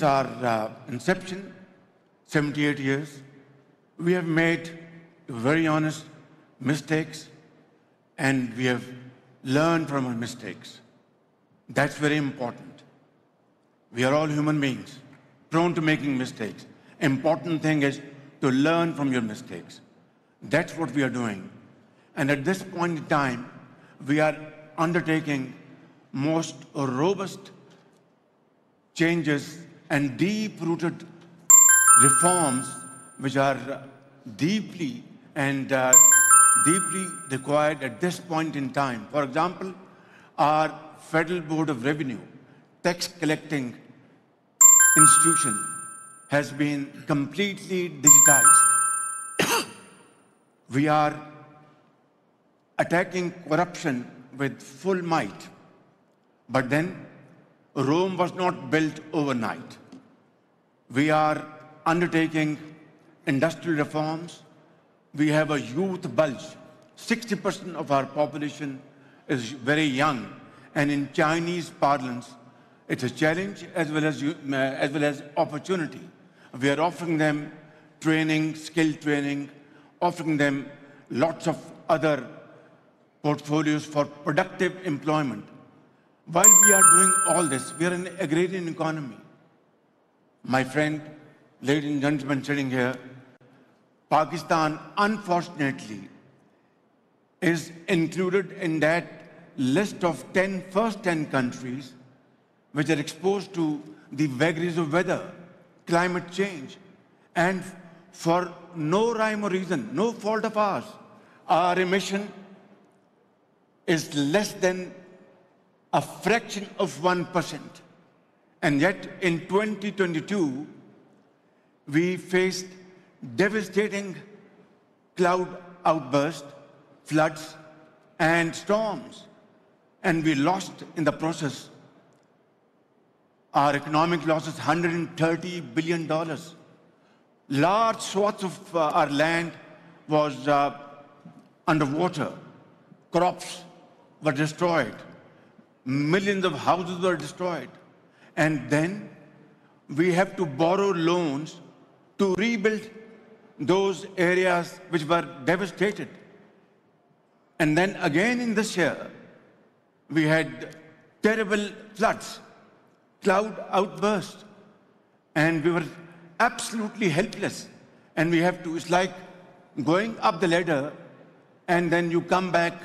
our inception, 78 years, we have made very honest mistakes and we have learned from our mistakes. That's very important. We are all human beings, prone to making mistakes. Important thing is to learn from your mistakes. That's what we are doing. And at this point in time, we are undertaking most robust changes and deep-rooted reforms which are deeply required at this point in time. For example, our Federal Board of Revenue, tax collecting institution, has been completely digitized. We are attacking corruption with full might. But then, Rome was not built overnight. We are undertaking industrial reforms. We have a youth bulge. 60% of our population is very young. And in Chinese parlance, it's a challenge as well as opportunity. We are offering them training, skill training, offering them lots of other portfolios for productive employment. While we are doing all this, we are an agrarian economy. My friend, ladies and gentlemen sitting here, Pakistan, unfortunately, is included in that list of first 10 countries which are exposed to the vagaries of weather, climate change, and for no rhyme or reason, no fault of ours, our emission is less than a fraction of 1%. And yet, in 2022, we faced devastating cloud outbursts, floods, and storms. And we lost in the process. Our economic losses, $130 billion. Large swaths of our land was underwater. Crops were destroyed. Millions of houses were destroyed. And then we have to borrow loans to rebuild those areas which were devastated. And then again in this year, we had terrible floods, cloud outbursts, and we were absolutely helpless. And we have to, it's like going up the ladder and then you come back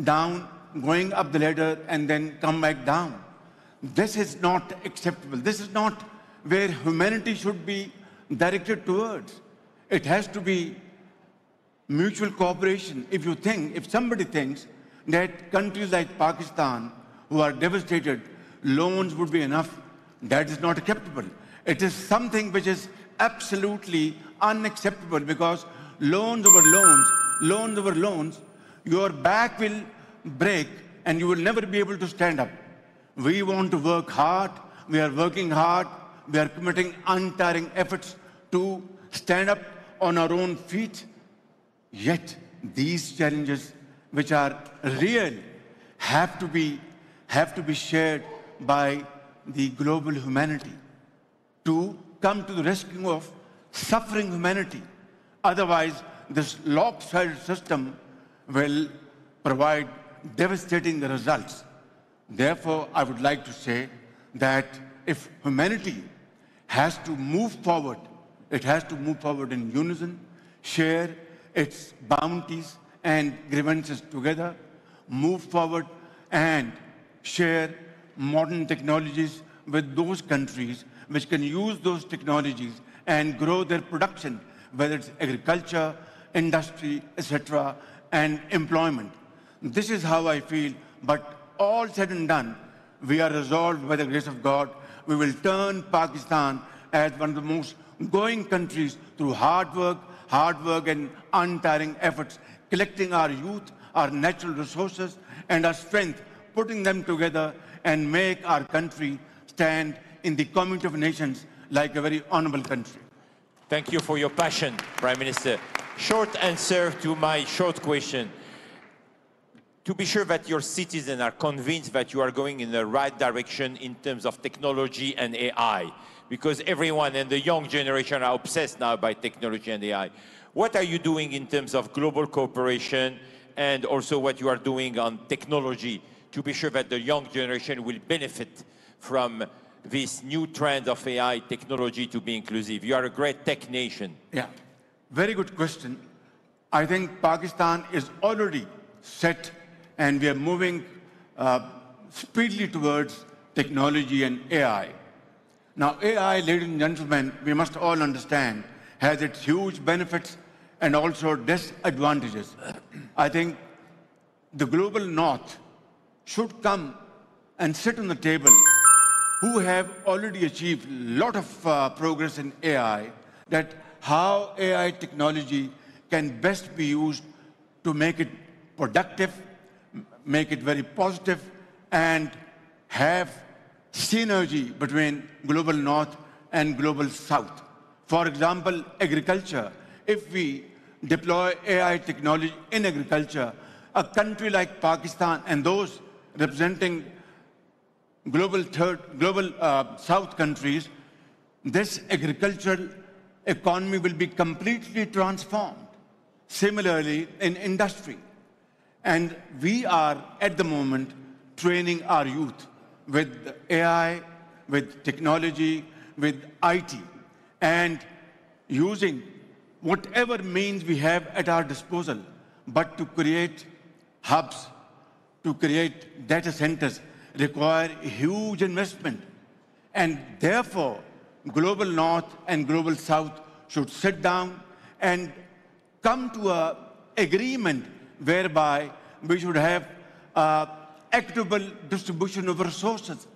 down, going up the ladder and then come back down. This is not acceptable. This is not where humanity should be directed towards. It has to be mutual cooperation. If somebody thinks that countries like Pakistan, who are devastated, loans would be enough, that is not acceptable. It is something which is absolutely unacceptable because loans over loans, your back will break and you will never be able to stand up. We want to work hard. We are working hard. We are committing untiring efforts to stand up on our own feet. Yet these challenges, which are real, have to be shared by the global humanity to come to the rescue of suffering humanity. Otherwise, this lopsided system will provide devastating results. Therefore, I would like to say that if humanity has to move forward, it has to move forward in unison, share its bounties and grievances together, move forward and share modern technologies with those countries which can use those technologies and grow their production, whether it's agriculture, industry, etc., and employment. This is how I feel, but all said and done, we are resolved by the grace of God. We will turn Pakistan as one of the most going countries through hard work and untiring efforts, collecting our youth, our natural resources, and our strength, putting them together and make our country stand in the community of nations like a very honorable country. Thank you for your passion, Prime Minister. Short answer to my short question. to be sure that your citizens are convinced that you are going in the right direction in terms of technology and AI, because everyone and the young generation are obsessed now by technology and AI. What are you doing in terms of global cooperation and also what you are doing on technology to be sure that the young generation will benefit from this new trend of AI technology to be inclusive? You are a great tech nation. Yeah, very good question. I think Pakistan is already set and we are moving speedily towards technology and AI. Now, AI, ladies and gentlemen, we must all understand, has its huge benefits and also disadvantages. I think the global north should come and sit on the table who have already achieved a lot of progress in AI, that how AI technology can best be used to make it productive, make it very positive, and have synergy between global north and global south. For example, agriculture. If we deploy AI technology in agriculture, a country like Pakistan and those representing global south countries, this agricultural economy will be completely transformed. Similarly, in industry. And we are, at the moment, training our youth with AI, with technology, with IT, and using whatever means we have at our disposal, but to create hubs, to create data centers, require huge investment. And therefore, global north and global south should sit down and come to an agreement whereby we should have equitable distribution of resources,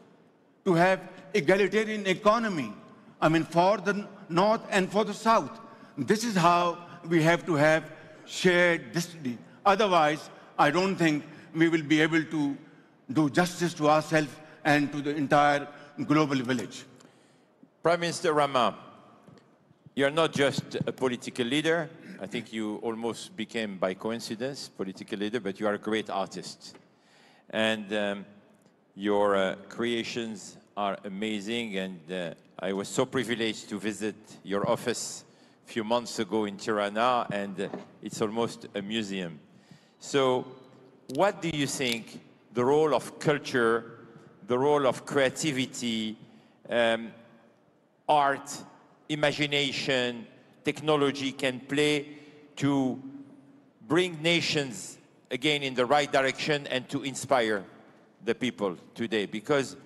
to have egalitarian economy, I mean, for the north and for the south. This is how we have to have shared destiny. Otherwise, I don't think we will be able to do justice to ourselves and to the entire global village. Prime Minister Rama, you're not just a political leader. I think you almost became, by coincidence, political leader, but you are a great artist. And your creations are amazing. And I was so privileged to visit your office a few months ago in Tirana, and it's almost a museum. So what do you think the role of culture, the role of creativity, art, imagination, technology can play to bring nations again in the right direction and to inspire the people today? Because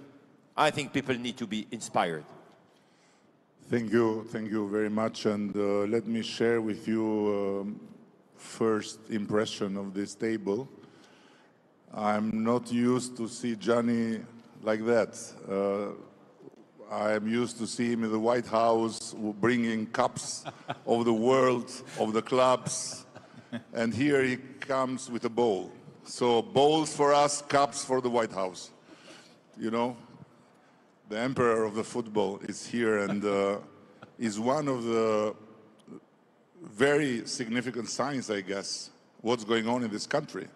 I think people need to be inspired. Thank you very much. And let me share with you first impression of this table. I'm not used to see Johnny like that. I'm used to see him in the White House bringing cups of the world, of the clubs, and here he comes with a bowl. So bowls for us, cups for the White House. You know, the emperor of the football is here and is one of the very significant signs, I guess, what's going on in this country.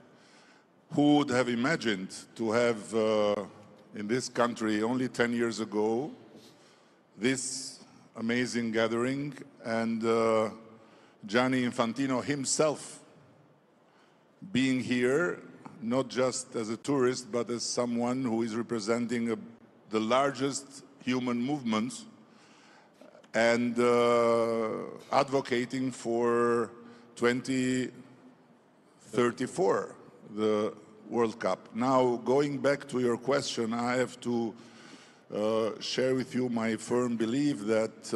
Who would have imagined to have in this country only 10 years ago this amazing gathering, and Gianni Infantino himself being here, not just as a tourist, but as someone who is representing the largest human movement and advocating for 2034, the World Cup. Now, going back to your question, I have to share with you my firm belief that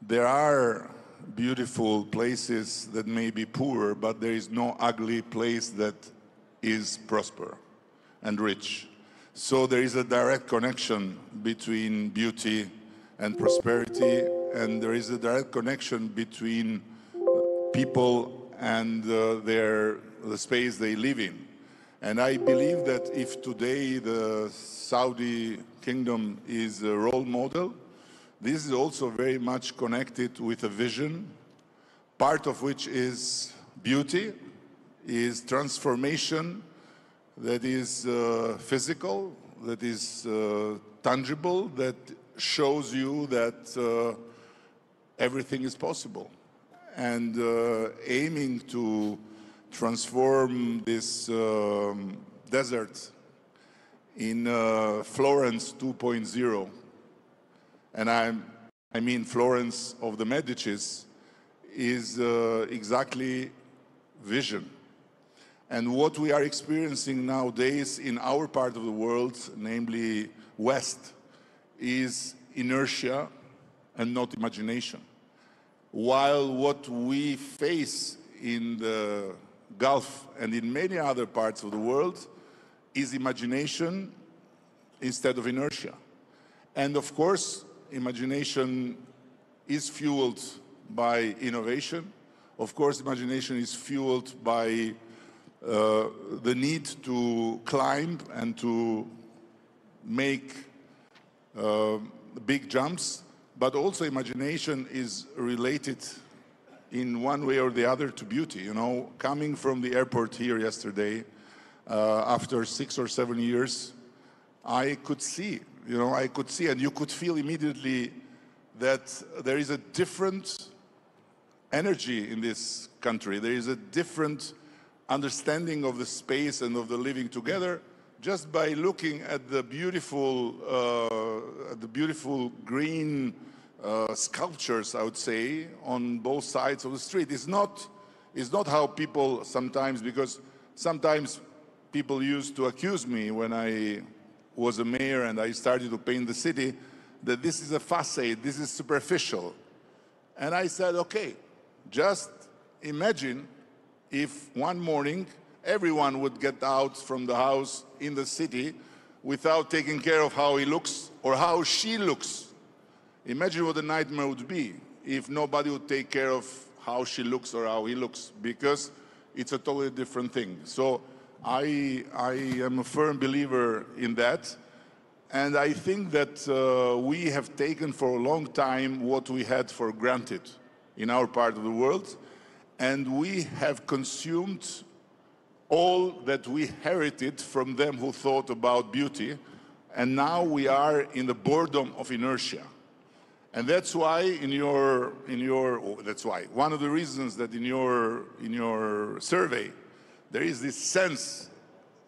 there are beautiful places that may be poor, but there is no ugly place that is prosper and rich. So there is a direct connection between beauty and prosperity, and there is a direct connection between people and the space they live in. And I believe that if today the Saudi Kingdom is a role model, this is also very much connected with a vision, part of which is beauty, is transformation that is physical, that is tangible, that shows you that everything is possible. And aiming to transform this desert in Florence 2.0, and I mean Florence of the Medicis, is exactly vision. And what we are experiencing nowadays in our part of the world, namely West, is inertia and not imagination. While what we face in the Gulf and in many other parts of the world is imagination instead of inertia. And of course, imagination is fueled by innovation. Of course, imagination is fueled by the need to climb and to make big jumps, but also imagination is related in one way or the other to beauty. You know, coming from the airport here yesterday, after 6 or 7 years, I could see, and you could feel immediately that there is a different energy in this country. There is a different understanding of the space and of the living together just by looking at the beautiful green sculptures, I would say, on both sides of the street. It's not how people sometimes, because sometimes people used to accuse me when I was a mayor and I started to paint the city, that this is a facade, this is superficial. And I said, okay, just imagine if one morning everyone would get out from the house in the city without taking care of how he looks or how she looks. Imagine what the nightmare would be if nobody would take care of how she looks or how he looks, because it's a totally different thing. So I am a firm believer in that. And I think that we have taken for a long time what we had for granted in our part of the world. And we have consumed all that we inherited from them who thought about beauty. And now we are in the boredom of inertia. And that's why one of the reasons that in your survey, there is this sense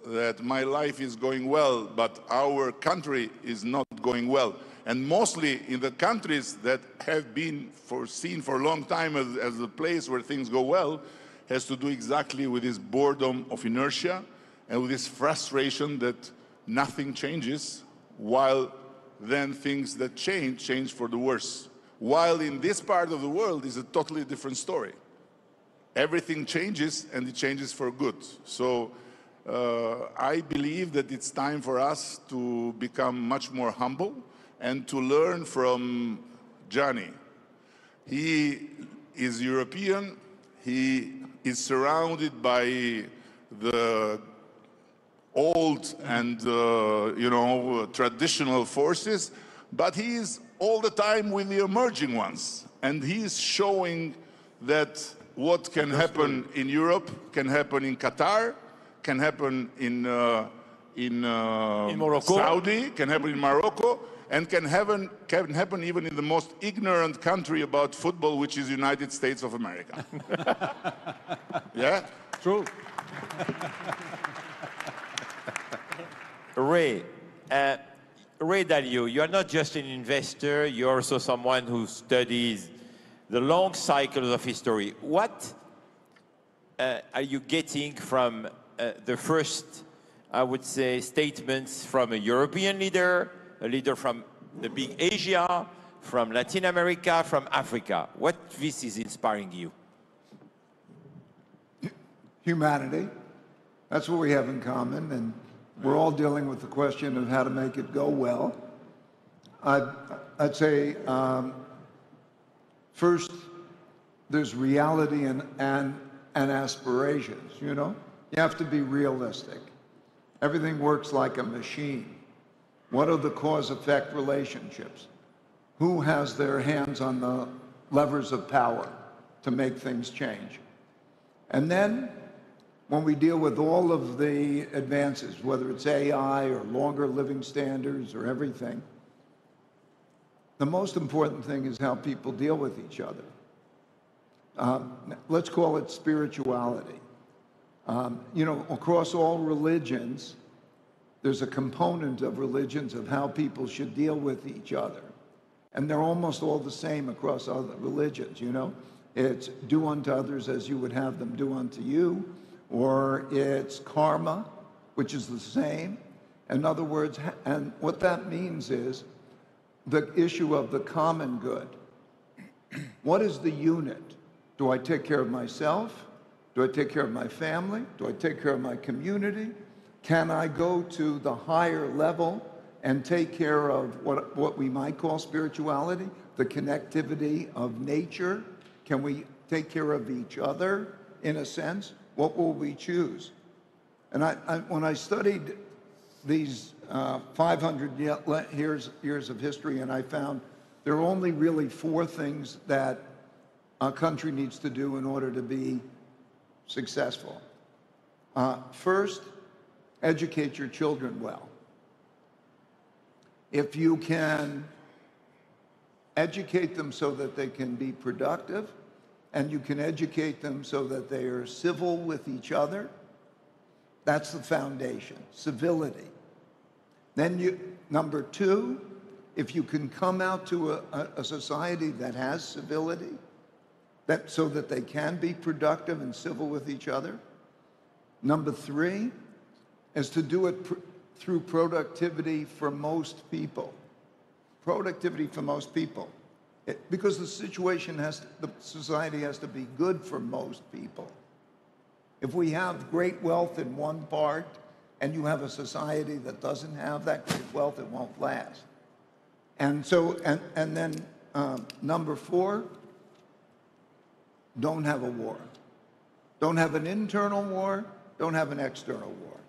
that my life is going well, but our country is not going well. And mostly in the countries that have been foreseen for a long time as a place where things go well, has to do exactly with this boredom of inertia and with this frustration that nothing changes, while then things that change for the worse. While in this part of the world is a totally different story. Everything changes, and it changes for good. So I believe that it's time for us to become much more humble and to learn from Gianni. He is European. He is surrounded by the old and traditional forces, but he is all the time with the emerging ones. And he is showing that what can happen in Europe can happen in Qatar, can happen in Morocco, Saudi, can happen in Morocco, and can happen even in the most ignorant country about football, which is United States of America. Yeah? True. Ray Dalio, you are not just an investor, you're also someone who studies the long cycles of history. What are you getting from the first, I would say, statements from a European leader, a leader from the big Asia, from Latin America, from Africa? What this is inspiring you? Humanity. That's what we have in common, and we're all dealing with the question of how to make it go well. I'd say first, there's reality and aspirations, you know? You have to be realistic. Everything works like a machine. What are the cause-effect relationships? Who has their hands on the levers of power to make things change? And then when we deal with all of the advances, whether it's AI or longer living standards or everything, the most important thing is how people deal with each other. Let's call it spirituality. You know, across all religions, there's a component of religions of how people should deal with each other. And they're almost all the same across other religions, you know? It's do unto others as you would have them do unto you, or it's karma, which is the same. In other words, and what that means is the issue of the common good. What is the unit? Do I take care of myself? Do I take care of my family? Do I take care of my community? Can I go to the higher level and take care of what we might call spirituality, the connectivity of nature? Can we take care of each other in a sense? What will we choose? And when I studied these 500 years of history, and I found there are only really 4 things that a country needs to do in order to be successful. First, educate your children well. If you can educate them so that they can be productive, and you can educate them so that they are civil with each other, that's the foundation, civility. Then number 2, if you can come out to a society that has civility, so that they can be productive and civil with each other. Number 3 is to do it through productivity for most people. Productivity for most people. Because the society has to be good for most people. If we have great wealth in one part and you have a society that doesn't have that great wealth, it won't last. And so, and then number 4, don't have a war. Don't have an internal war, don't have an external war.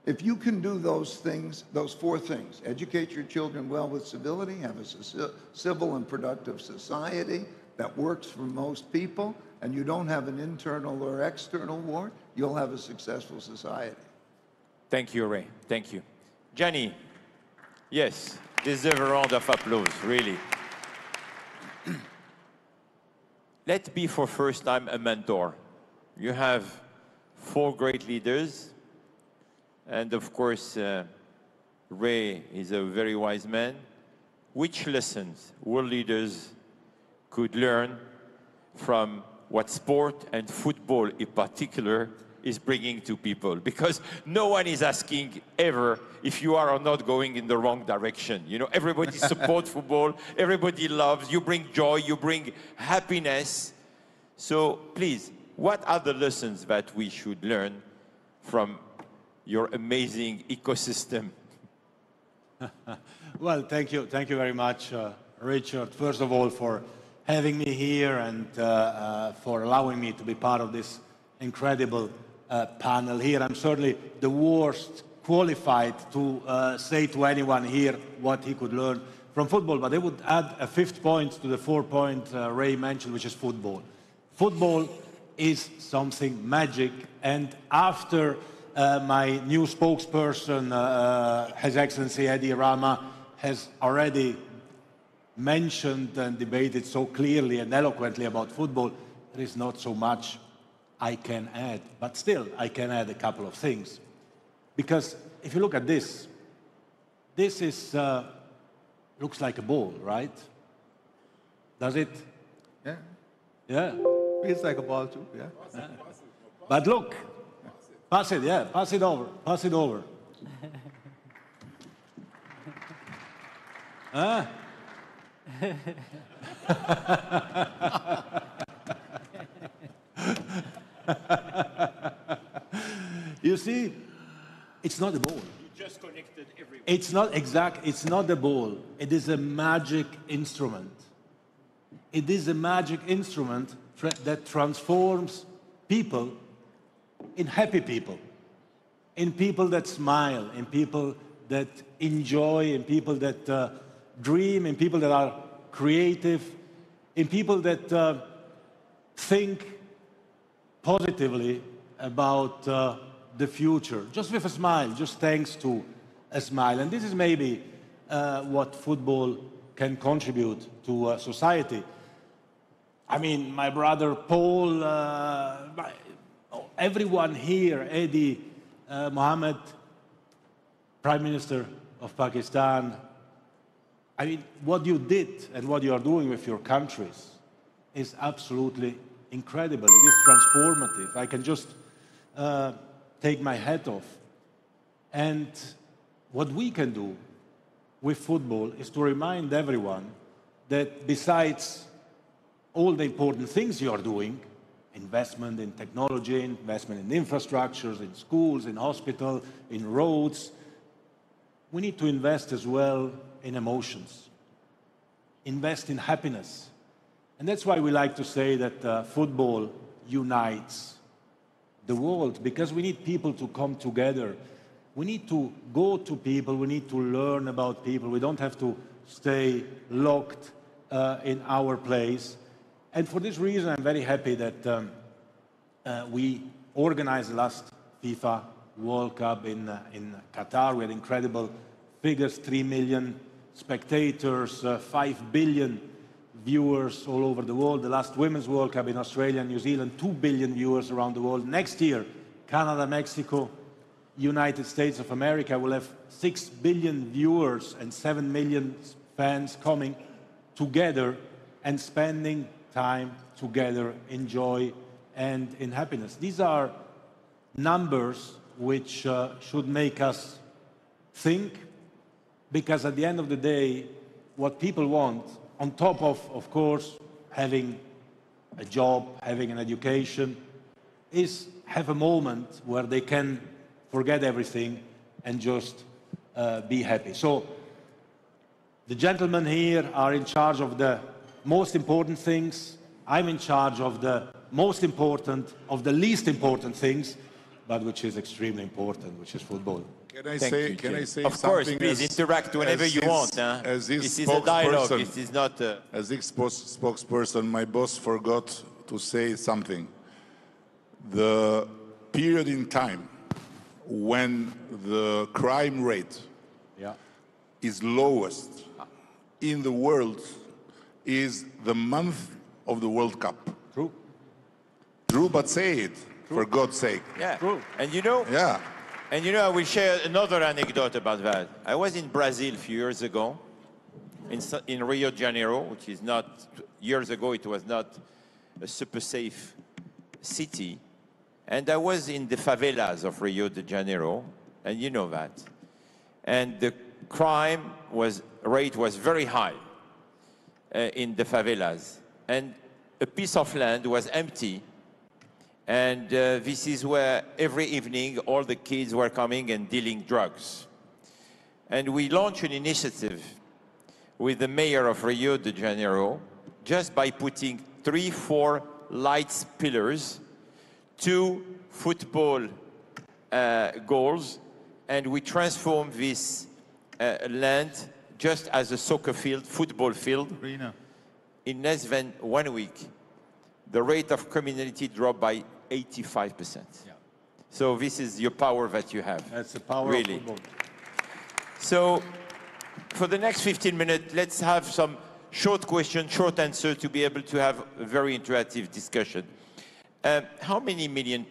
If you can do those things, those 4 things, educate your children well with civility, have a civil and productive society that works for most people, and you don't have an internal or external war, you'll have a successful society. Thank you, Ray. Thank you. Gianni, yes, deserve a round of applause, really. Let's be for first time a mentor. You have 4 great leaders, and of course, Ray is a very wise man. Which lessons world leaders could learn from what sport and football in particular is bringing to people? Because no one is asking ever if you are or not going in the wrong direction. You know, everybody supports football, everybody loves, you bring joy, you bring happiness. So please, what are the lessons that we should learn from your amazing ecosystem? Well, thank you very much, Richard, first of all, for having me here and for allowing me to be part of this incredible panel here. I'm certainly the worst qualified to say to anyone here what he could learn from football, but I would add a 5th point to the 4-point Ray mentioned, which is football. Football is something magic, and after my new spokesperson, His Excellency Edi Rama, has already mentioned and debated so clearly and eloquently about football, there is not so much I can add, but still I can add a couple of things. Because if you look at this is, looks like a ball, right? Does it? Yeah. Yeah. Feels like a ball too, yeah. Yeah. But look, pass it, yeah, pass it over, pass it over. Huh? You see, it's not a ball. You just connected everyone. It's not exact, it's not the ball. It is a magic instrument. It is a magic instrument that transforms people in happy people, in people that smile, in people that enjoy, in people that dream, in people that are creative, in people that think positively about the future, just with a smile, just thanks to a smile. And this is maybe what football can contribute to society. I mean, my brother Paul, everyone here, Eddie, Mohammed, Prime Minister of Pakistan. I mean, what you did and what you are doing with your countries is absolutely incredible. It is transformative. I can just take my hat off. And what we can do with football is to remind everyone that besides all the important things you are doing, investment in technology, investment in infrastructures, in schools, in hospitals, in roads, we need to invest as well in emotions, invest in happiness. And that's why we like to say that football unites the world, because we need people to come together. We need to go to people, we need to learn about people. We don't have to stay locked in our place. And for this reason, I'm very happy that we organized the last FIFA World Cup in Qatar. We had incredible figures, 3 million spectators, 5 billion viewers all over the world. The last Women's World Cup in Australia and New Zealand, 2 billion viewers around the world. Next year, Canada, Mexico, United States of America will have 6 billion viewers and 7 million fans coming together and spending time together in joy and in happiness. These are numbers which should make us think, because at the end of the day, what people want, on top of course, having a job, having an education, is have a moment where they can forget everything and just be happy. So the gentlemen here are in charge of the most important things. I'm in charge of the most important, of the least important things, but which is extremely important, which is football. Can I say of course, please interact whenever you want. As this is a dialogue, this is not as this spokesperson, my boss forgot to say something. The period in time when the crime rate is lowest in the world is the month of the World Cup. True. True, but say it, for God's sake. Yeah. True. And you know, Yeah. and you know, I will share another anecdote about that. I was in Brazil a few years ago, in Rio de Janeiro, which is not, years ago it was not a super safe city. And I was in the favelas of Rio de Janeiro, and you know that. And the crime rate was very high in the favelas. And a piece of land was empty. And this is where every evening all the kids were coming and dealing drugs. And we launched an initiative with the mayor of Rio de Janeiro, just by putting 3-4 lights pillars, 2 football goals, and we transformed this land just as a soccer field, football field. Arena. In less than 1 week, the rate of criminality dropped by 85%. Yeah. So this is your power that you have. That's the power really. of football. So for the next 15 minutes, let's have some short questions, short answer to be able to have a very interactive discussion. How many million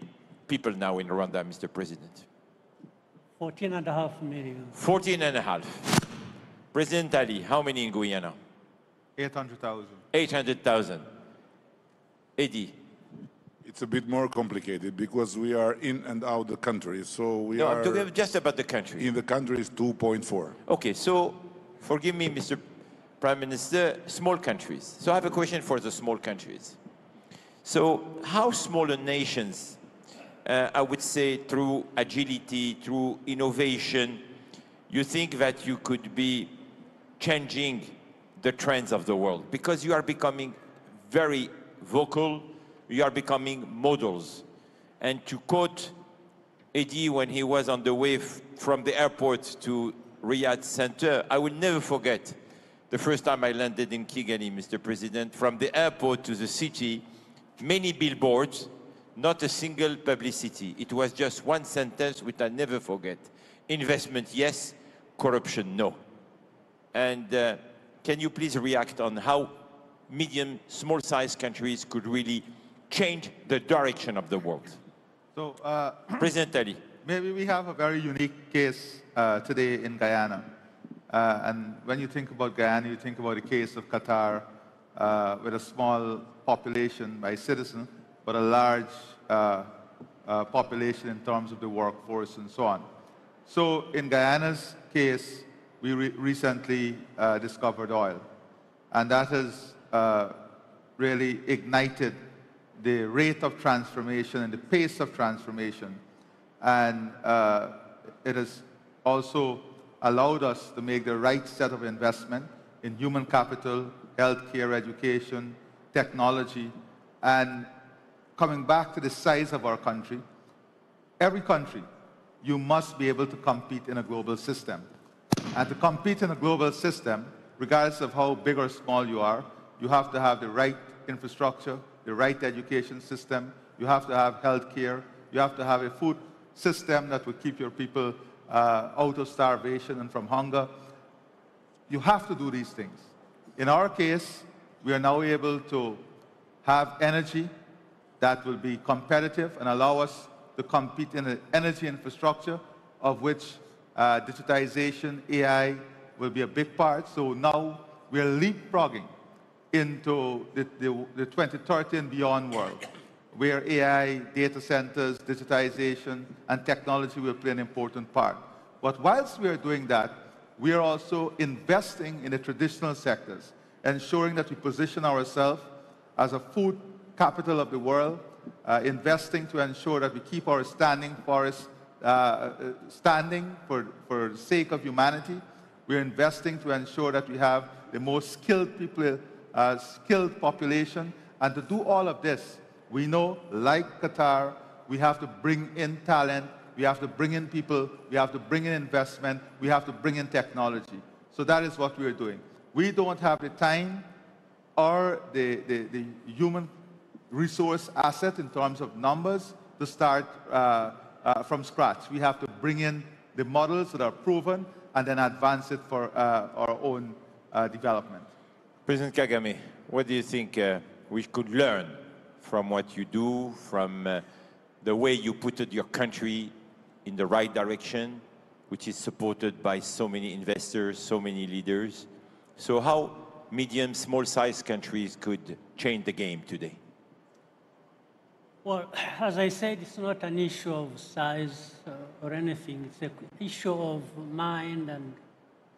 people now in Rwanda, Mr. President? 14.5 million. 14.5. President Ali, how many in Guyana? 800,000. 800,000. Eddie? It's a bit more complicated because we are in and out the country. So we I'm talking just about the country. in the country is 2.4. Okay, so forgive me, Mr. Prime Minister, small countries. So I have a question for the small countries. So how smaller nations, I would say through agility, through innovation, you think that you could be changing the trends of the world? Because you are becoming very vocal, you are becoming models. And to quote Eddie when he was on the way from the airport to Riyadh Center, I will never forget the first time I landed in Kigali, Mr. President. From the airport to the city, many billboards not a single publicity. It was just one sentence which I never forget. Investment, yes. Corruption, no. And can you please react on how medium, small-sized countries could really change the direction of the world? So, President Ali. maybe we have a very unique case today in Guyana. And when you think about Guyana, you think about the case of Qatar with a small population by citizen, but a large population in terms of the workforce and so on. So in Guyana's case, we recently discovered oil. And that has really ignited the rate of transformation and the pace of transformation. And it has also allowed us to make the right set of investment in human capital, healthcare, education, technology. And coming back to the size of our country, every country, you must be able to compete in a global system. And to compete in a global system, regardless of how big or small you are, you have to have the right infrastructure, the right education system, you have to have healthcare, you have to have a food system that will keep your people out of starvation and from hunger. You have to do these things. In our case, we are now able to have energy that will be competitive and allow us to compete in an energy infrastructure of which digitization, AI will be a big part. So now we are leapfrogging into the 2030 and beyond world, where AI, data centers, digitization, and technology will play an important part. But whilst we are doing that, we are also investing in the traditional sectors, ensuring that we position ourselves as a food capital of the world, investing to ensure that we keep our standing forests standing for the sake of humanity. We're investing to ensure that we have the most skilled people, skilled population. And to do all of this, we know, like Qatar, we have to bring in talent, we have to bring in people, we have to bring in investment, we have to bring in technology. So that is what we are doing. We don't have the time or the human resource asset in terms of numbers to start from scratch. We have to bring in the models that are proven and then advance it for our own development. President Kagame, what do you think we could learn from what you do, from the way you put your country in the right direction, which is supported by so many investors, so many leaders? So how medium, small-sized countries could change the game today? Well, as I said, it's not an issue of size or anything. It's an issue of mind and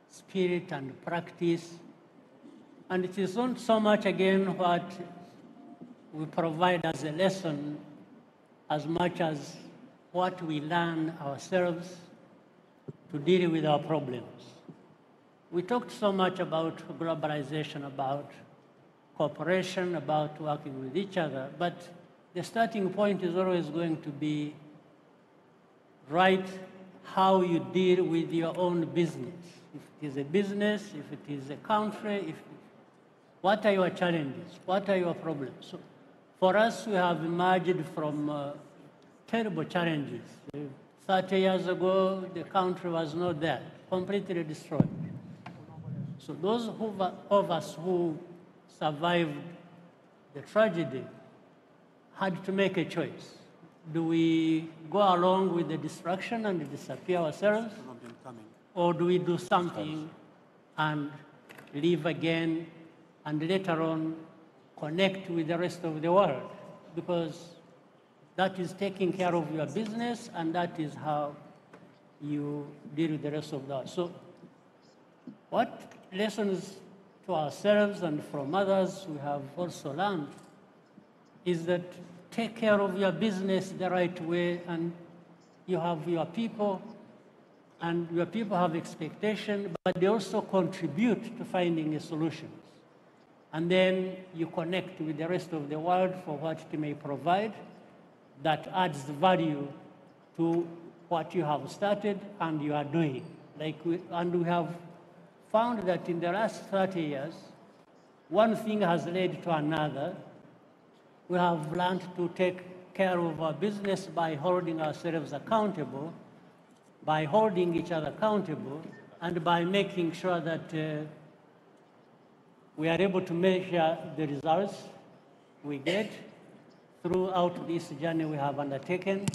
spirit and practice. And it is not so much, again, what we provide as a lesson as much as what we learn ourselves to deal with our problems. We talked so much about globalization, about cooperation, about working with each other, but the starting point is always going to be right how you deal with your own business. If it is a business, if it is a country, what are your challenges? What are your problems? So for us, we have emerged from terrible challenges. 30 years ago, the country was not there, completely destroyed. So those of us who survived the tragedy had to make a choice. Do we go along with the destruction and disappear ourselves? Or do we do something and live again and later on connect with the rest of the world? Because that is taking care of your business and that is how you deal with the rest of the world. So what lessons to ourselves and from others we have also learned is that take care of your business the right way, and you have your people, and your people have expectation, but they also contribute to finding a solution. And then you connect with the rest of the world for what it may provide that adds value to what you have started and you are doing. And we have found that in the last 30 years, one thing has led to another. We have learned to take care of our business by holding ourselves accountable, by holding each other accountable, and by making sure that we are able to measure the results we get throughout this journey we have undertaken,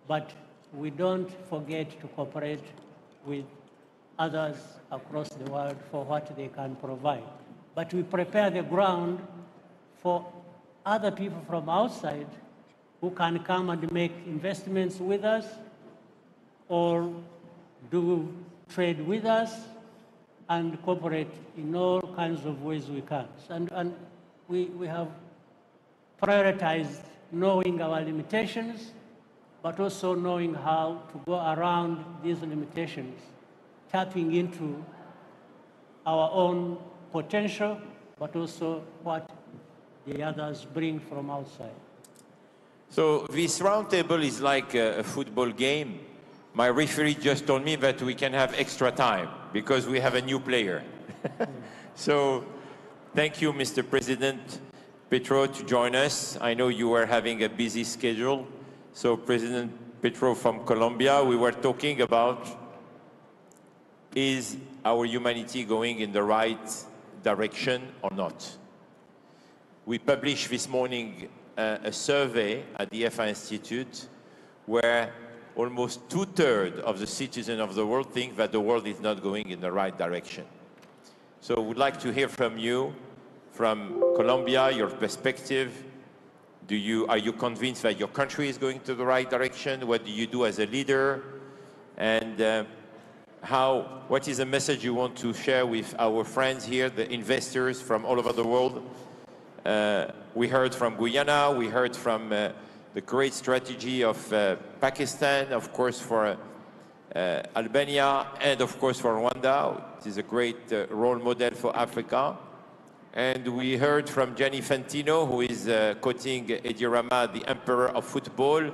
but we don't forget to cooperate with others across the world for what they can provide. But we prepare the ground for other people from outside who can come and make investments with us or do trade with us and cooperate in all kinds of ways we can. And we have prioritized knowing our limitations, but also knowing how to go around these limitations, tapping into our own potential, but also what the others bring from outside. So this roundtable is like a football game. My referee just told me that we can have extra time because we have a new player. So thank you, Mr. President Petro, to join us. I know you were having a busy schedule. So President Petro from Colombia, we were talking about, is our humanity going in the right direction or not? We published this morning a survey at the FI Institute where almost 2/3 of the citizens of the world think that the world is not going in the right direction. So we'd like to hear from you, from Colombia, your perspective. Are you convinced that your country is going to the right direction? What do you do as a leader? And what is the message you want to share with our friends here, the investors from all over the world? We heard from Guyana, we heard from the great strategy of Pakistan, of course for Albania, and of course for Rwanda. It is a great role model for Africa. And we heard from Gianni Fantino, who is quoting Edi Rama, the emperor of football,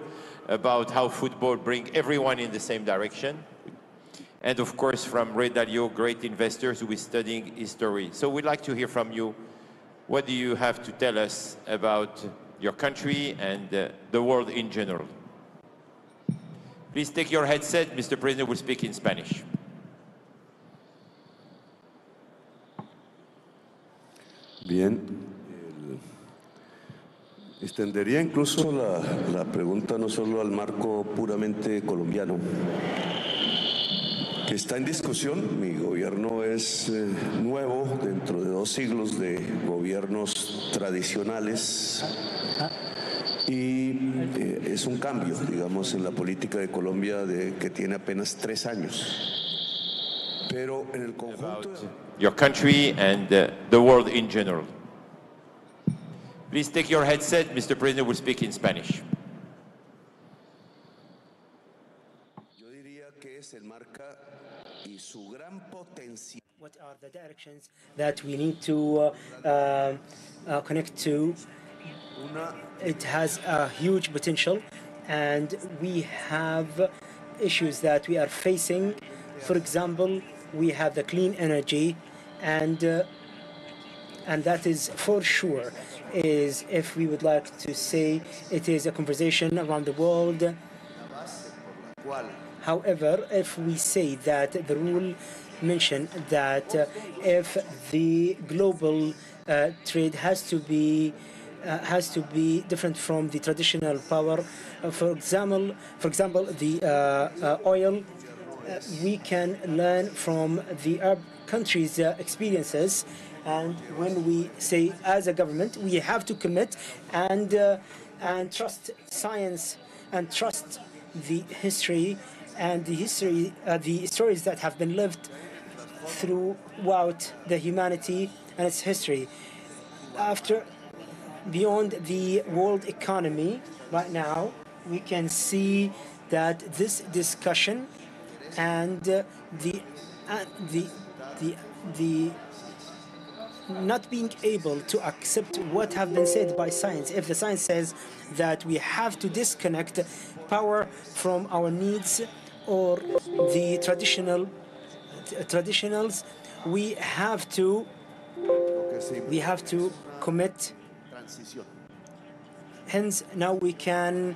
about how football brings everyone in the same direction. And of course from Ray Dalio, great investors who is studying history. So we'd like to hear from you. What do you have to tell us about your country and the world in general? Please take your headset. Mr. President will speak in Spanish. Bien. Extendería incluso la pregunta no solo al marco puramente colombiano, que está en discusión. Mi gobierno es nuevo dentro de 2 siglos de gobiernos tradicionales y es un cambio, digamos, en la política de Colombia que tiene apenas 3 años. Pero en el conjunto... Your country and the world in general. Please take your headset. Mr. President will speak in Spanish. Yo diría que es el marca y su gran potencial. What are the directions that we need to connect to? It has a huge potential, and we have issues that we are facing. For example, we have the clean energy, and that is for sure is, if we would like to say, it is a conversation around the world. However, if we say that the rule mentioned that if the global trade has to be different from the traditional power, for example, the oil, we can learn from the Arab countries' experiences. And when we say, as a government, we have to commit and trust science and trust the history and the stories that have been lived throughout the humanity and its history. Beyond the world economy, right now, we can see that this discussion and the not being able to accept what have been said by science. If the science says that we have to disconnect power from our needs or the traditionals, we have to commit hence now we can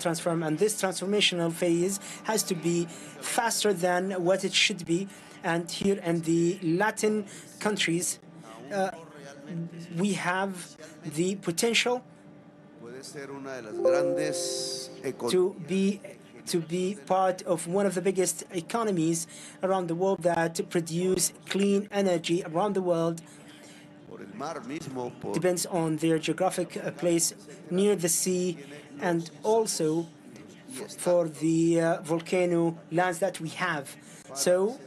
transform, and this transformational phase has to be faster than what it should be. And here in the Latin countries, we have the potential to be part of one of the biggest economies around the world that produce clean energy around the world. Depends on their geographic place near the sea, and also for the volcano lands that we have. So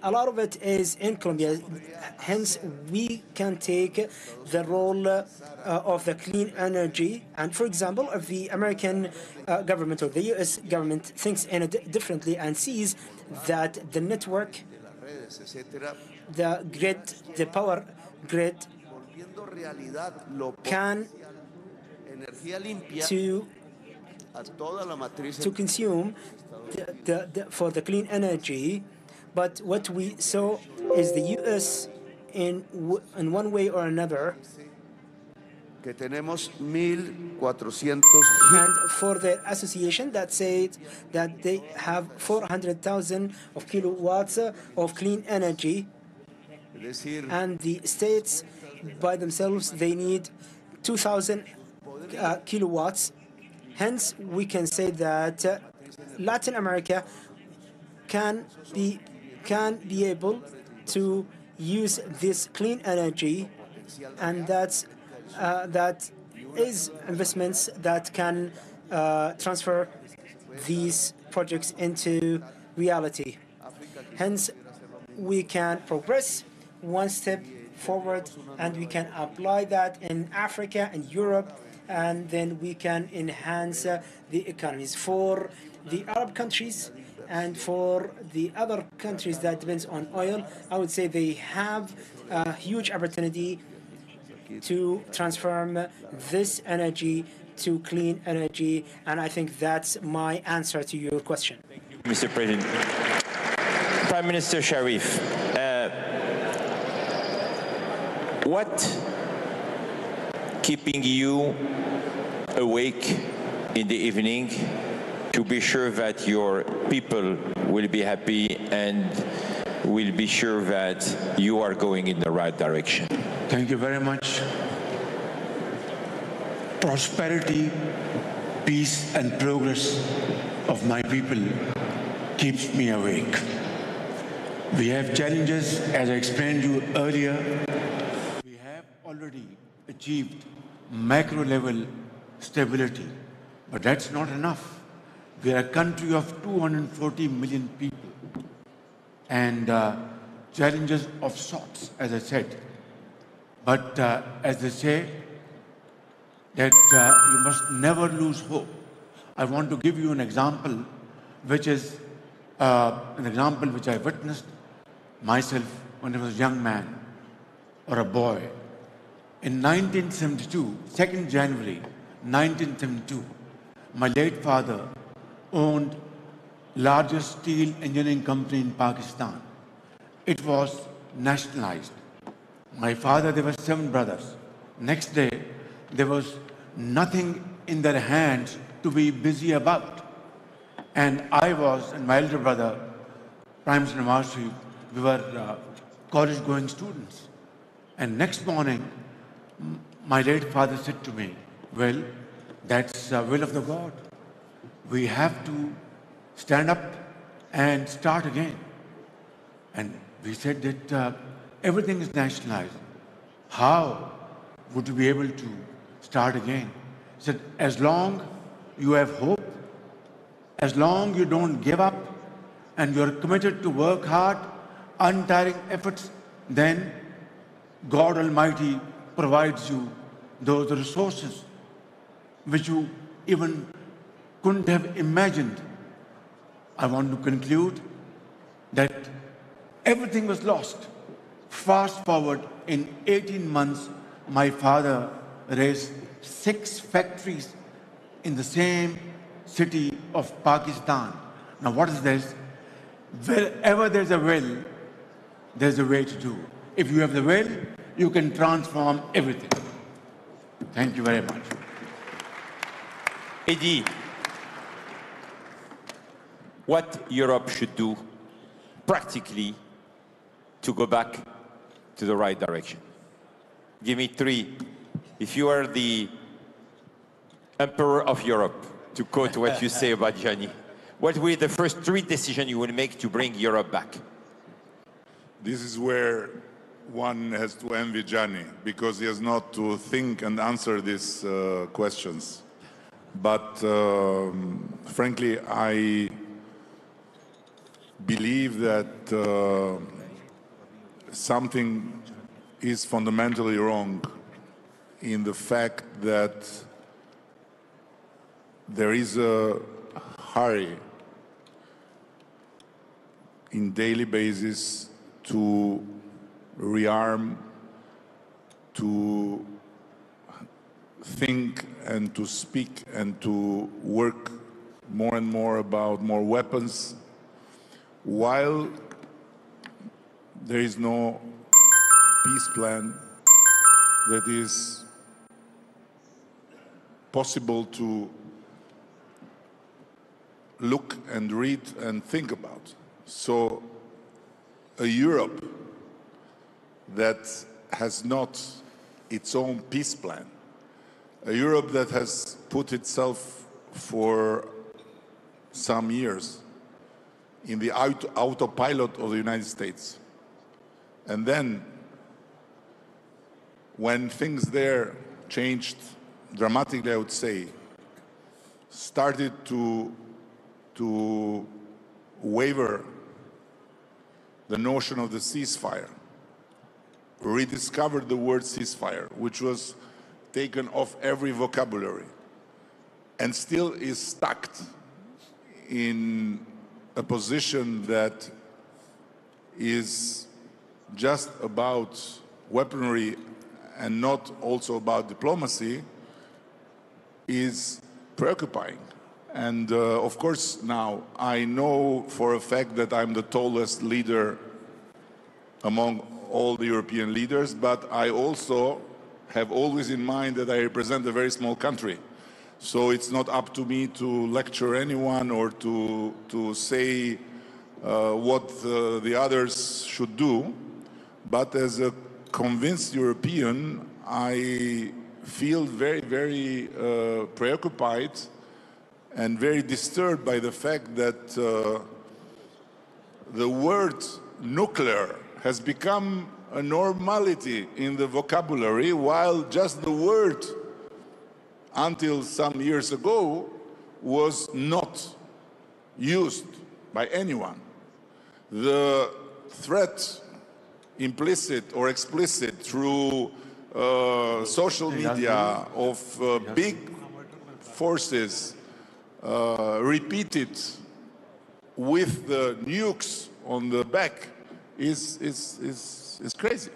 a lot of it is in Colombia. Hence, we can take the role of the clean energy. And for example, if the American government or the US government thinks in it differently and sees that the network, the grid, the power grid can to consume for the clean energy. But what we saw is the US in one way or another, and for the association that said that they have 400,000 of kilowatts of clean energy, and the states by themselves, they need 2,000 kilowatts. Hence, we can say that Latin America can be able to use this clean energy, and that is investments that can transfer these projects into reality. Hence, we can progress one step forward, and we can apply that in Africa and Europe, and then we can enhance the economies for the Arab countries. And for the other countries that depends on oil, I would say they have a huge opportunity to transform this energy to clean energy. And I think that's my answer to your question. Thank you, Mr. President. Prime Minister Sharif, what keeping you awake in the evening to be sure that your people will be happy and will be sure that you are going in the right direction? Thank you very much. Prosperity, peace, and progress of my people keeps me awake. We have challenges, as I explained to you earlier. We have already achieved macro-level stability, but that's not enough. We are a country of 240 million people, and challenges of sorts, as I said. But as they say, that you must never lose hope. I want to give you an example, which is an example which I witnessed myself when I was a young man or a boy. In 1972, 2nd January 1972, my late father owned largest steel engineering company in Pakistan. It was nationalized. My father, there were 7 brothers. Next day, there was nothing in their hands to be busy about. And I was, and my elder brother, Prime Minister Shehbaz Sharif, we were college-going students. And next morning, my late father said to me, well, that's the will of the God. We have to stand up and start again. And we said that everything is nationalized. How would you be able to start again? He said, as long you have hope, as long you don't give up, and you're committed to work hard, untiring efforts, then God Almighty provides you those resources which you even couldn't have imagined. I want to conclude that everything was lost. Fast forward, in 18 months, my father raised 6 factories in the same city of Pakistan. Now what is this? Wherever there's a will, there's a way to do. If you have the will, you can transform everything. Thank you very much. Eddie, what Europe should do practically to go back to the right direction? Give me three. If you are the emperor of Europe, to quote what you say about Gianni, what will be the first three decisions you will make to bring Europe back? This is where one has to envy Gianni, because he has not to think and answer these questions. But frankly, I believe that something is fundamentally wrong in the fact that there is a hurry in daily basis to rearm, to think and to speak and to work more and more about more weapons, while there is no peace plan that is possible to look and read and think about. So a Europe that has not its own peace plan, a Europe that has put itself for some years in the autopilot of the United States. And then, when things there changed dramatically, I would say, started to waver the notion of the ceasefire, rediscovered the word ceasefire, which was taken off every vocabulary, and still is stuck in a position that is just about weaponry and not also about diplomacy, is preoccupying. And of course, now I know for a fact that I'm the tallest leader among all the European leaders, but I also have always in mind that I represent a very small country. So it's not up to me to lecture anyone or to say what the others should do. But as a convinced European, I feel very, very preoccupied and very disturbed by the fact that the word nuclear has become a normality in the vocabulary, while just the word, until some years ago, was not used by anyone. The threat, implicit or explicit, through social media of big forces repeated with the nukes on the back is crazy.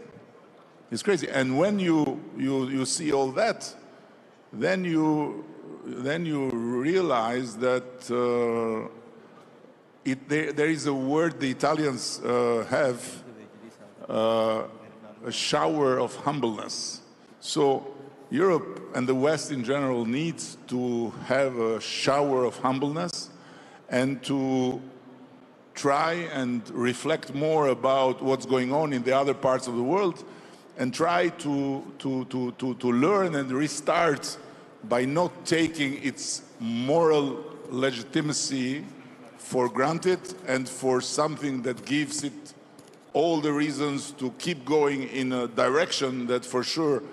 It's crazy. And when you see all that, then you realize that there is a word the Italians have, a shower of humbleness. So Europe and the West in general needs to have a shower of humbleness and to try and reflect more about what's going on in the other parts of the world, and try to learn and restart by not taking its moral legitimacy for granted and for something that gives it all the reasons to keep going in a direction that for sure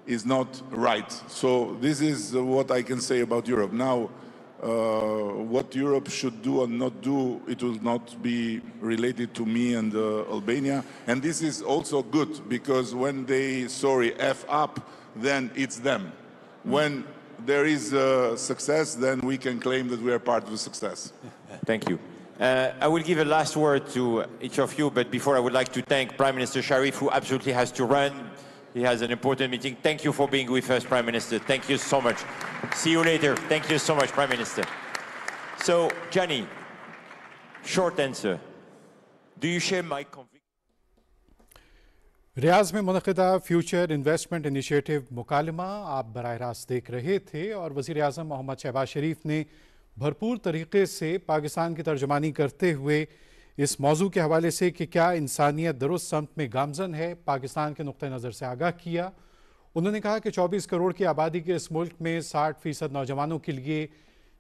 is not right. So this is what I can say about Europe. Now, what Europe should do and not do, it will not be related to me and Albania. And this is also good, because when they, F up, then it's them. When there is success, then we can claim that we are part of the success. Thank you. I will give a last word to each of you, but before I would like to thank Prime Minister Sharif, who absolutely has to run. He has an important meeting. Thank you for being with us, Prime Minister. Thank you so much. See you later. Thank you so much, Prime Minister. So, Gianni, short answer. Do you share my conviction? रियाज में मुनक़िदा future investment initiative मुकालमा आप बराह रास्त देख रहे थे और वज़ीर आज़म मोहम्मद शहबाज शरीफ ने भरपूर तरीके से पाकिस्तान की तर्जुमानी करते हुए इस मौजू के हवाले से कि क्या इंसानियत दुरुस्त समत में गामजन है पाकिस्तान के नुक़्ते नज़र से आगाह किया। उन्होंने कहा कि 24 करोड़ की आबादी के इस मुल्क में 60% नौजवानों के लिए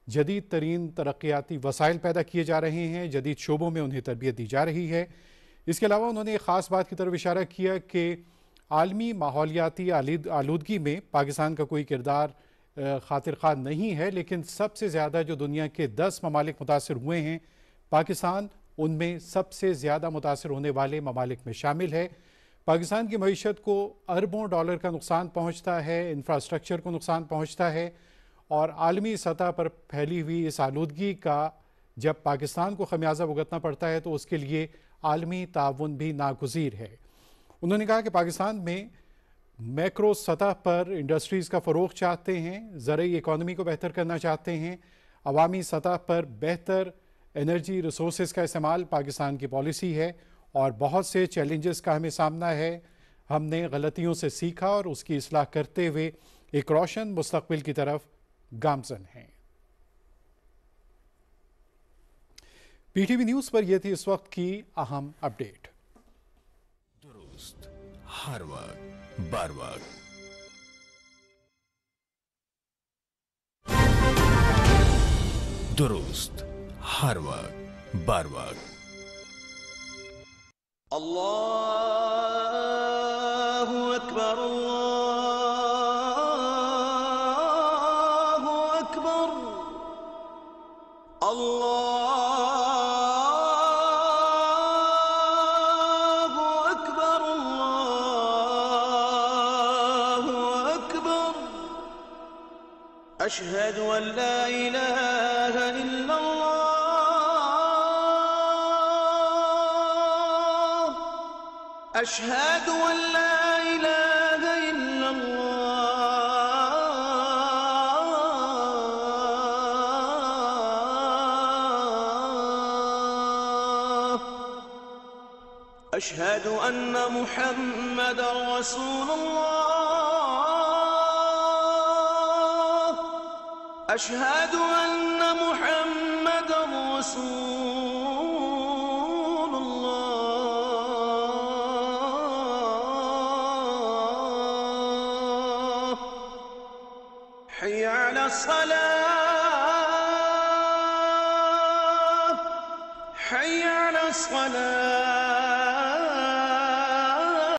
जदीद तरीन तरक्याती वसाइल पैदा किए जा रहे हैं, जदीद शोबों में उन्हें तरबियत दी जा रही है। इसके अलावा उन्होंने एक ख़ास बात की तरफ इशारा किया कि आलमी माहौलियाती आलूदगी में पाकिस्तान का कोई किरदार खातिर ख़्वाह नहीं है, लेकिन सबसे ज़्यादा जो दुनिया के 10 ममालिक मुतासर हुए हैं पाकिस्तान उनमें सबसे ज़्यादा मुतासर होने वाले ममालिक में शामिल है। पाकिस्तान की मईशत को अरबों डॉलर का नुकसान पहुँचता है, इंफ्रास्ट्रक्चर को नुकसान पहुँचता है और आलमी सतह पर फैली हुई इस आलूदगी का जब पाकिस्तान को खमियाजा भुगतना पड़ता है तो उसके लिए आलमी ताउन भी नागुज़ीर है। उन्होंने कहा कि पाकिस्तान में मैक्रो सतह पर इंडस्ट्रीज़ का फ़रोग़ चाहते हैं, ज़रूरी इकॉनमी को बेहतर करना चाहते हैं, अवामी सतह पर बेहतर एनर्जी रिसोर्सेज का इस्तेमाल पाकिस्तान की पॉलिसी है और बहुत से चैलेंजेस का हमें सामना है। हमने गलतियों से सीखा और उसकी इस्लाह करते हुए एक रोशन मुस्तक़बिल की तरफ गामज़न हैं। पीटीवी न्यूज़ पर यह थी इस वक्त की अहम अपडेट। दुरुस्त हर वक्त बार वक्त। दुरुस्त हर वक्त बार वक्त। अल्लाहु अकबर अल्लाहु अकबर अल्लाहु अकबर अल्लाहु अकबर अशहदु अन ला इलाहा इल्लल्लाह أشهد أن لا إله إلا الله أشهد أن محمدا رسول الله أشهد أن محمدا رسول الله حي على الصلاة حي على الصلاة